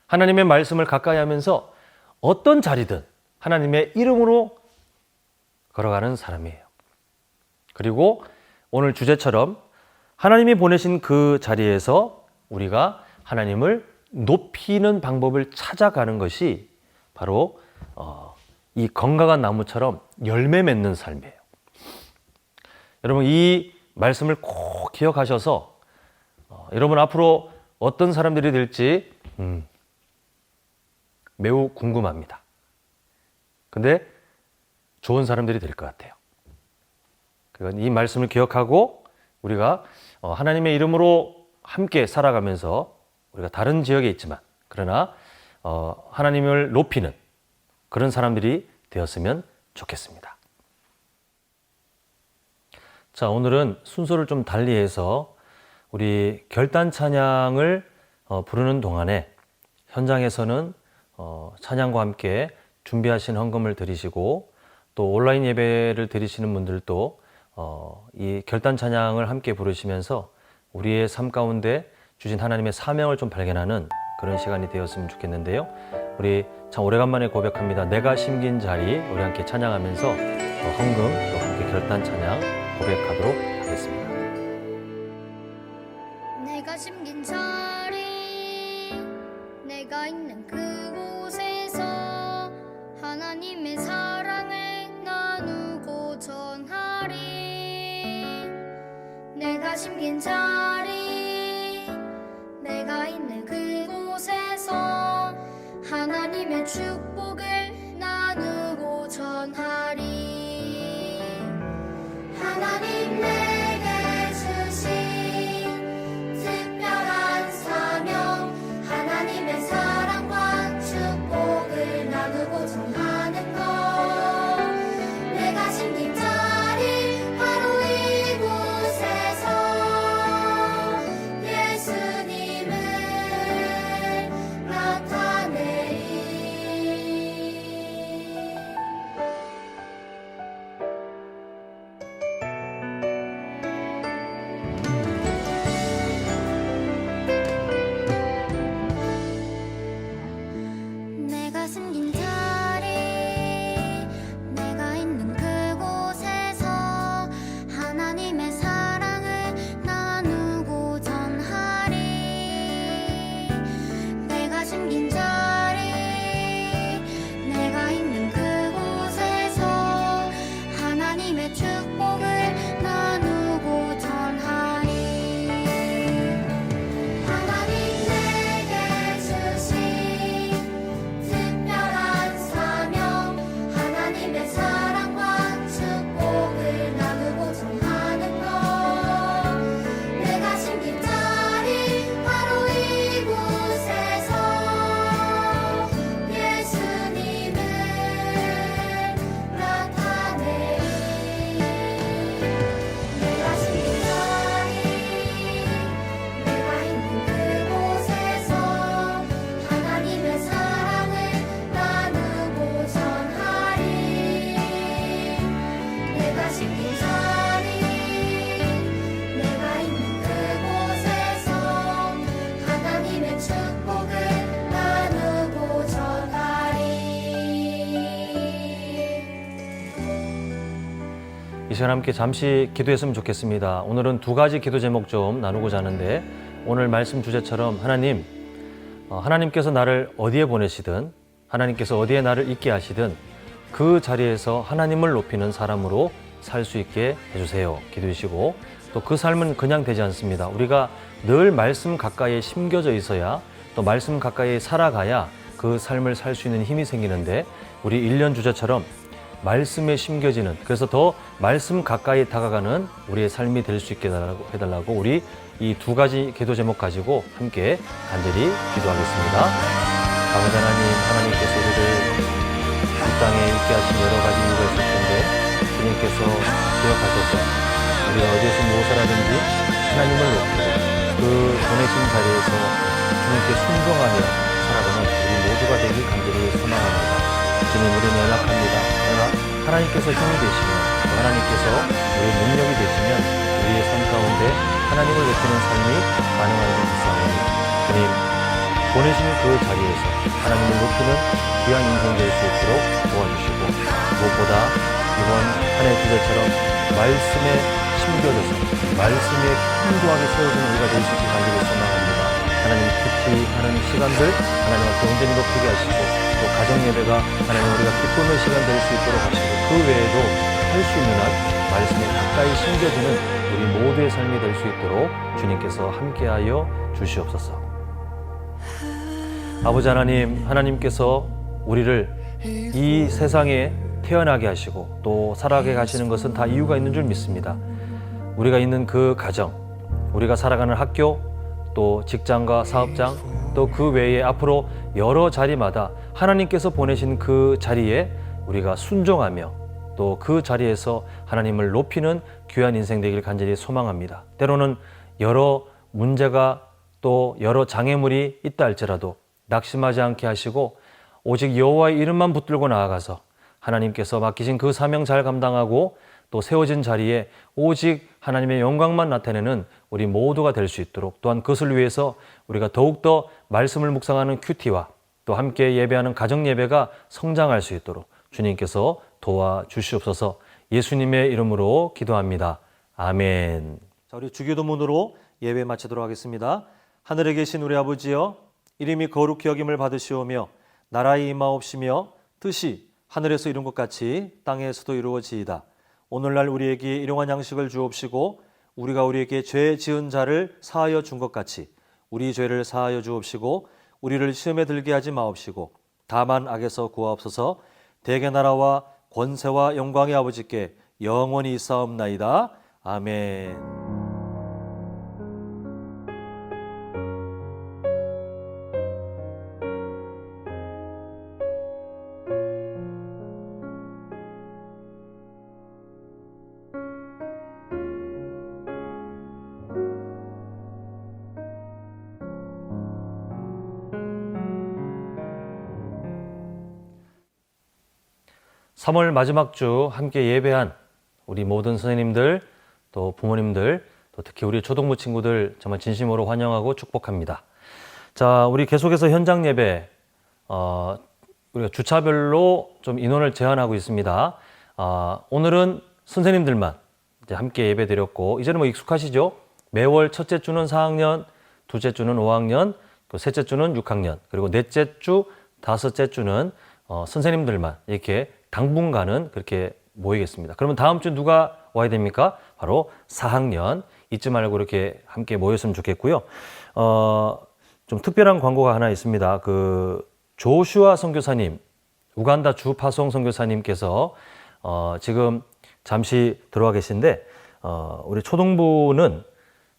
하나님의 말씀을 가까이 하면서 어떤 자리든 하나님의 이름으로 걸어가는 사람이에요. 그리고 오늘 주제처럼 하나님이 보내신 그 자리에서 우리가 하나님을 높이는 방법을 찾아가는 것이 바로 이 건강한 나무처럼 열매 맺는 삶이에요. 여러분, 이 말씀을 꼭 기억하셔서 여러분 앞으로 어떤 사람들이 될지 매우 궁금합니다. 근데 좋은 사람들이 될 것 같아요. 그건 이 말씀을 기억하고 우리가 하나님의 이름으로 함께 살아가면서 우리가 다른 지역에 있지만 그러나 하나님을 높이는 그런 사람들이 되었으면 좋겠습니다. 자, 오늘은 순서를 좀 달리해서 우리 결단 찬양을 부르는 동안에 현장에서는 찬양과 함께 준비하신 헌금을 드리시고 또 온라인 예배를 드리시는 분들도 이 결단 찬양을 함께 부르시면서 우리의 삶 가운데 주신 하나님의 사명을 좀 발견하는 그런 시간이 되었으면 좋겠는데요. 우리 참 오래간만에 고백합니다. 내가 심긴 자리, 우리 함께 찬양하면서 헌금 또 함께 결단 찬양 고백하도록 하겠습니다. 내가 심긴 자리 내가 있는 그곳에서 하나님의 사랑을 나누고 전하리. 내가 심긴 자리 내가 있는 그곳에서 하나님의 축복을 나누고 전하리. 하나님 내게 주신 특별한 사명, 하나님의 사랑과 축복을 나누고 전하는 것. 내가 심긴 자리 바로 이곳에서 예수님을 나타내리. 내가 숨긴 자리, 내가 있는 그곳에서 하나님의 사랑을 나누고 전하리. 내가 숨긴 자리, 내가 있는 그곳에서 하나님의 축복을 나누고 전하리. 하나님 내게 주신 특별한 사명, 하나님의 사랑과 축복을 나누고 전하는 것. 내가 심긴 자리 바로 이곳에서 예수님을 나타내리. 내가 심긴 자리, 내가 있는 그곳에서 하나님의 사랑을 나누고 전하리. 내가 심긴 자리, 내가 있는 그곳에서 하나님의 축복을 나누고 전하리. 이 시간 함께 잠시 기도했으면 좋겠습니다. 오늘은 두 가지 기도 제목 좀 나누고자 하는데, 오늘 말씀 주제처럼 하나님께서 나를 어디에 보내시든, 하나님께서 어디에 나를 있게 하시든 그 자리에서 하나님을 높이는 사람으로 살 수 있게 해주세요. 기도하시고, 또 그 삶은 그냥 되지 않습니다. 우리가 늘 말씀 가까이에 심겨져 있어야, 또 말씀 가까이에 살아가야 그 삶을 살 수 있는 힘이 생기는데, 우리 1년 주제처럼 말씀에 심겨지는, 그래서 더 말씀 가까이 다가가는 우리의 삶이 될 수 있게 해달라고 우리 이 두 가지 기도 제목 가지고 함께 간절히 기도하겠습니다. 아버지 하나님, 하나님께서 우리를 이 땅에 있게 하신 여러 가지 이유가 있을 텐데, 주님께서 기억하셔서 우리가 어디에서 무엇을 하든지 하나님을 높이고 그 보내신 자리에서 주님께 순종하며 살아가는 우리 모두가 되길 간절히 소망합니다. 주님, 우리는 연락합니다. 그러나 하나님께서 힘이 되시면, 또 하나님께서 우리의 능력이 되시면 우리의 삶 가운데 하나님을 높이는 삶이 가능한 줄 믿사오니, 주님, 보내신 그 자리에서 하나님을 높이는 귀한 인생 될 수 있도록 도와주시고, 무엇보다 이번 한 해 주제처럼 말씀에 심겨져서 말씀에 견고하게 세워지는 우리가 될 수 있게 간절히 소망합니다. 하나님, 큐티 하는 시간들 하나님 앞에 온전히 높이게 하시고, 또 가정 예배가 하나님 우리가 기쁨의 시간 될 수 있도록 하시고, 그 외에도 할 수 있는 한 말씀에 가까이 심겨지는 우리 모두의 삶이 될 수 있도록 주님께서 함께하여 주시옵소서. 아버지 하나님, 하나님께서 우리를 이 세상에 태어나게 하시고 또 살아가게 하시는 것은 다 이유가 있는 줄 믿습니다. 우리가 있는 그 가정, 우리가 살아가는 학교, 또 직장과 사업장, 또 그 외에 앞으로 여러 자리마다 하나님께서 보내신 그 자리에 우리가 순종하며 또 그 자리에서 하나님을 높이는 귀한 인생 되길 간절히 소망합니다. 때로는 여러 문제가 또 여러 장애물이 있다 할지라도 낙심하지 않게 하시고, 오직 여호와의 이름만 붙들고 나아가서 하나님께서 맡기신 그 사명 잘 감당하고 또 세워진 자리에 오직 하나님의 영광만 나타내는 우리 모두가 될 수 있도록, 또한 그것을 위해서 우리가 더욱더 말씀을 묵상하는 큐티와 또 함께 예배하는 가정 예배가 성장할 수 있도록 주님께서 도와주시옵소서. 예수님의 이름으로 기도합니다. 아멘. 자, 우리 주기도문으로 예배 마치도록 하겠습니다. 하늘에 계신 우리 아버지여, 이름이 거룩히 여김을 받으시오며 나라의 임하옵시며 뜻이 하늘에서 이룬 것 같이 땅에서도 이루어지이다. 오늘날 우리에게 일용할 양식을 주옵시고, 우리가 우리에게 죄 지은 자를 사하여 준 것 같이 우리 죄를 사하여 주옵시고, 우리를 시험에 들게 하지 마옵시고 다만 악에서 구하옵소서. 대개 나라와 권세와 영광의 아버지께 영원히 있사옵나이다. 아멘. 삼월 마지막 주 함께 예배한 우리 모든 선생님들, 또 부모님들, 또 특히 우리 초등부 친구들 정말 진심으로 환영하고 축복합니다. 자, 우리 계속해서 현장 예배, 우리가 주차별로 좀 인원을 제한하고 있습니다. 오늘은 선생님들만 이제 함께 예배 드렸고, 이제는 뭐 익숙하시죠? 매월 첫째 주는 4학년, 둘째 주는 5학년, 또 셋째 주는 6학년, 그리고 넷째 주, 다섯째 주는 선생님들만 이렇게 당분간은 그렇게 모이겠습니다. 그러면 다음 주 누가 와야 됩니까? 바로 4학년. 잊지 말고 이렇게 함께 모였으면 좋겠고요. 좀 특별한 광고가 하나 있습니다. 그 조슈아 선교사님, 우간다 주파송 선교사님께서 지금 잠시 들어와 계신데, 우리 초등부는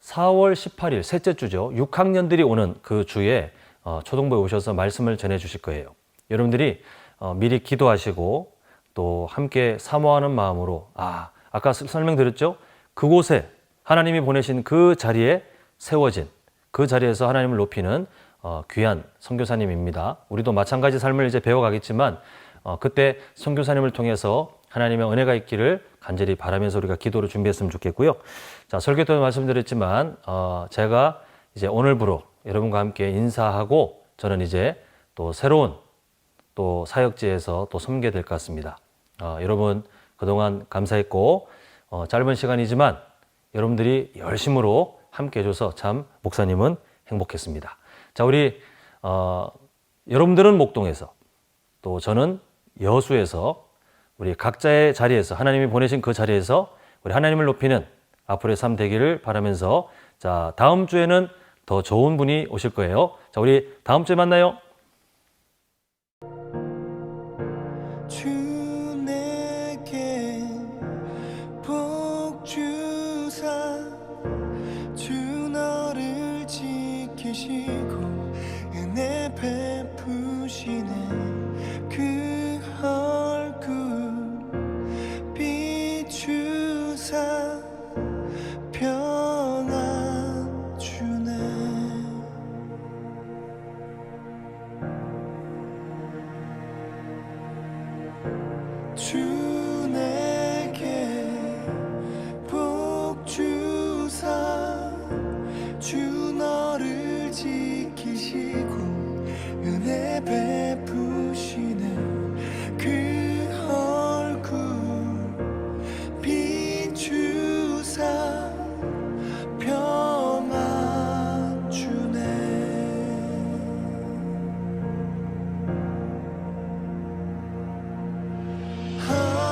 4월 18일 셋째 주죠. 6학년들이 오는 그 주에 초등부에 오셔서 말씀을 전해 주실 거예요. 여러분들이 미리 기도하시고 또 함께 사모하는 마음으로, 아까 설명드렸죠? 그곳에 하나님이 보내신 그 자리에 세워진, 그 자리에서 하나님을 높이는 귀한 선교사님입니다. 우리도 마찬가지 삶을 이제 배워가겠지만 그때 선교사님을 통해서 하나님의 은혜가 있기를 간절히 바라면서 우리가 기도를 준비했으면 좋겠고요. 자, 설교 때도 말씀드렸지만 제가 이제 오늘부로 여러분과 함께 인사하고 저는 이제 또 새로운 또 사역지에서 또 섬게 될 것 같습니다. 여러분 그동안 감사했고 짧은 시간이지만 여러분들이 열심으로 함께 해줘서 참 목사님은 행복했습니다. 자, 우리 여러분들은 목동에서 또 저는 여수에서 우리 각자의 자리에서 하나님이 보내신 그 자리에서 우리 하나님을 높이는 앞으로의 삶 되기를 바라면서, 자, 다음 주에는 더 좋은 분이 오실 거예요. 자, 우리 다음 주에 만나요. 주 내게 복 주사 주 너를 지키시고 은혜 베푸시네 그 얼굴 비추사 평안 주네 주 내게 복 주사 주 너를 지키시고 은혜 베푸시네 그 얼굴 비추사 평안 주네 하나님의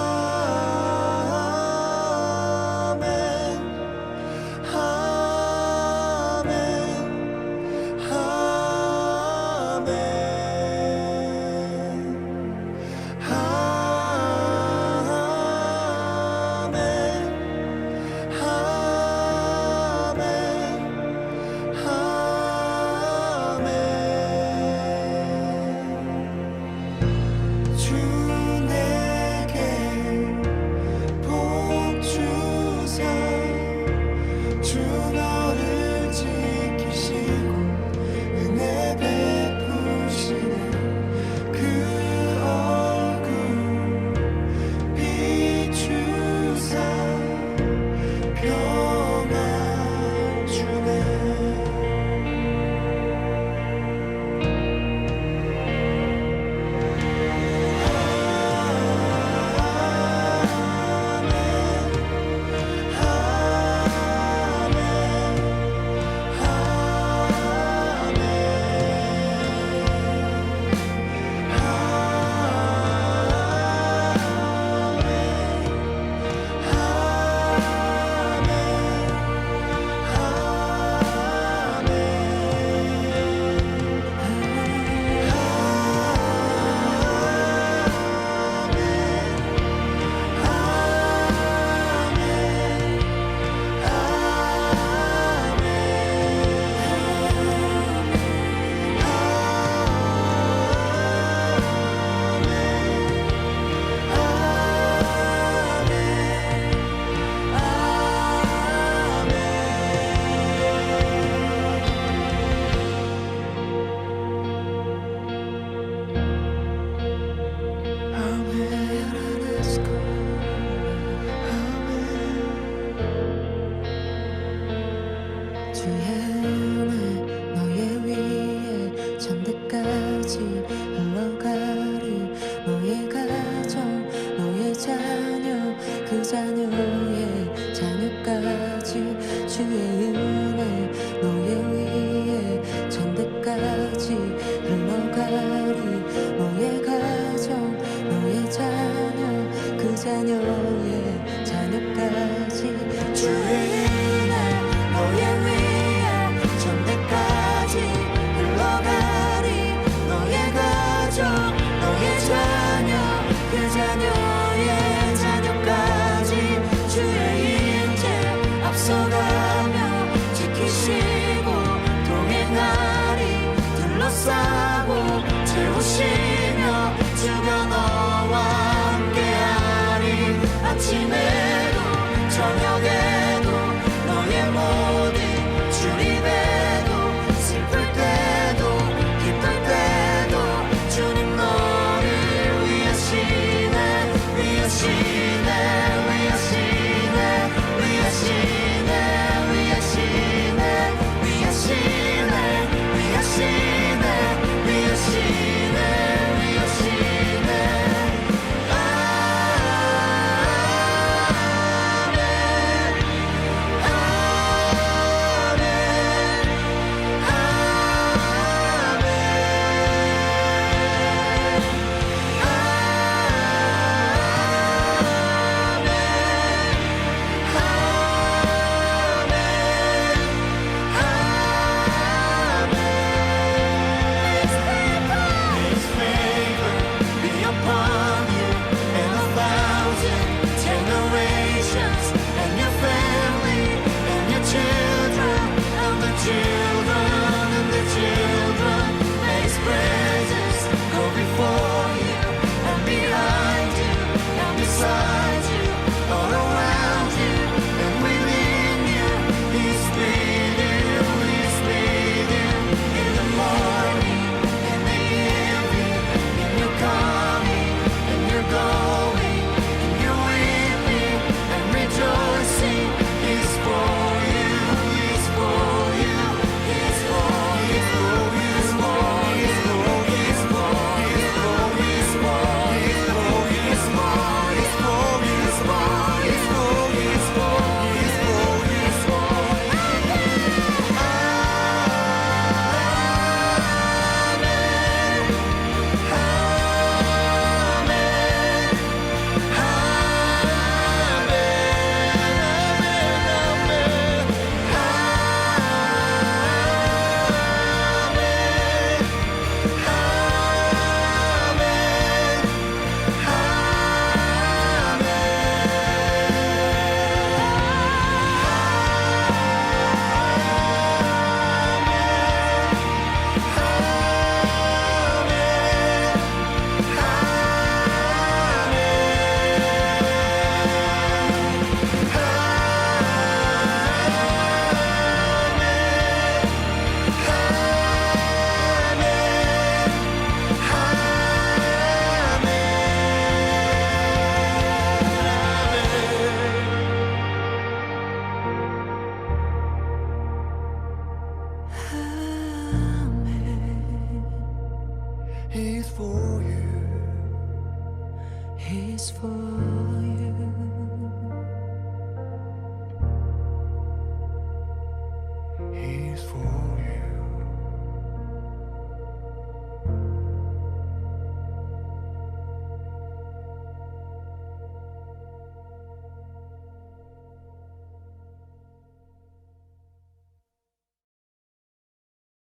peaceful.